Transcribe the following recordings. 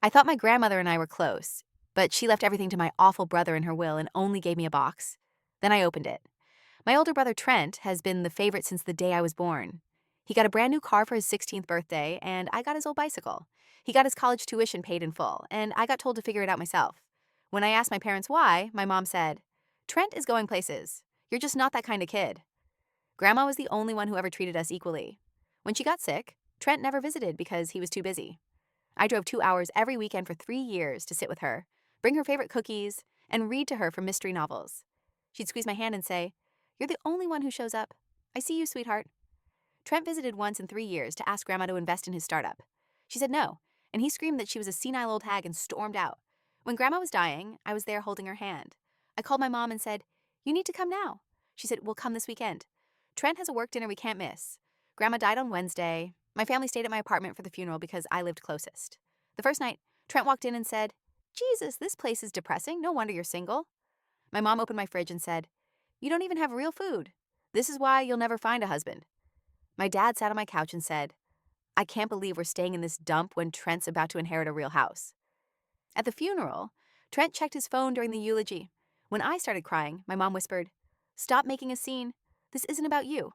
I thought my grandmother and I were close, but she left everything to my awful brother in her will and only gave me a box. Then I opened it. My older brother Trent has been the favorite since the day I was born. He got a brand new car for his 16th birthday, and I got his old bicycle. He got his college tuition paid in full, and I got told to figure it out myself. When I asked my parents why, my mom said, "Trent is going places. You're just not that kind of kid." Grandma was the only one who ever treated us equally. When she got sick, Trent never visited because he was too busy. I drove 2 hours every weekend for 3 years to sit with her, bring her favorite cookies, and read to her from mystery novels. She'd squeeze my hand and say, "You're the only one who shows up. I see you, sweetheart." Trent visited once in 3 years to ask Grandma to invest in his startup. She said no, and he screamed that she was a senile old hag and stormed out. When Grandma was dying, I was there holding her hand. I called my mom and said, "You need to come now." She said, "We'll come this weekend." Trent has a work dinner we can't miss. Grandma died on Wednesday. My family stayed at my apartment for the funeral because I lived closest. The first night, Trent walked in and said, "Jesus, this place is depressing. No wonder you're single." My mom opened my fridge and said, "You don't even have real food. This is why you'll never find a husband." My dad sat on my couch and said, "I can't believe we're staying in this dump when Trent's about to inherit a real house." At the funeral, Trent checked his phone during the eulogy. When I started crying, my mom whispered, "Stop making a scene. This isn't about you."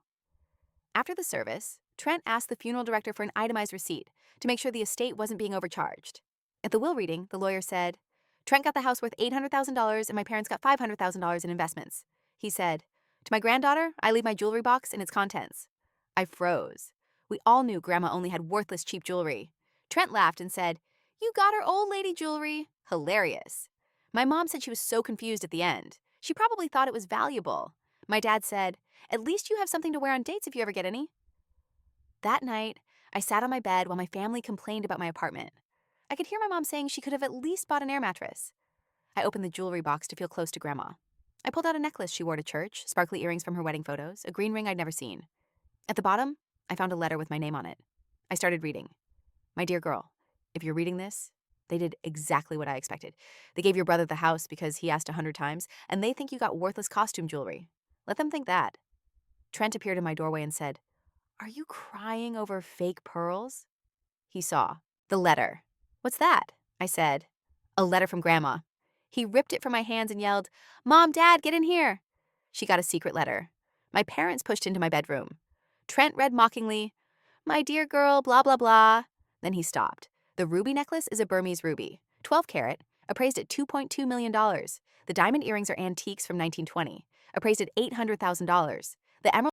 After the service, Trent asked the funeral director for an itemized receipt to make sure the estate wasn't being overcharged. At the will reading, the lawyer said, "Trent got the house worth $800,000 and my parents got $500,000 in investments." He said, "To my granddaughter, I leave my jewelry box and its contents." I froze. We all knew Grandma only had worthless cheap jewelry. Trent laughed and said, "You got her old lady jewelry." Hilarious. My mom said she was so confused at the end. She probably thought it was valuable. My dad said, "At least you have something to wear on dates if you ever get any." That night, I sat on my bed while my family complained about my apartment. I could hear my mom saying she could have at least bought an air mattress. I opened the jewelry box to feel close to Grandma. I pulled out a necklace she wore to church, sparkly earrings from her wedding photos, a green ring I'd never seen. At the bottom, I found a letter with my name on it. I started reading. "My dear girl, if you're reading this, they did exactly what I expected. They gave your brother the house because he asked 100 times, and they think you got worthless costume jewelry. Let them think that." Trent appeared in my doorway and said, "Are you crying over fake pearls?" He saw. The letter. "What's that?" I said. "A letter from Grandma." He ripped it from my hands and yelled, "Mom, Dad, get in here." She got a secret letter. My parents pushed into my bedroom. Trent read mockingly, "My dear girl, blah, blah, blah." Then he stopped. "The ruby necklace is a Burmese ruby, 12 carat, appraised at $2.2 million. The diamond earrings are antiques from 1920, appraised at $800,000. The emerald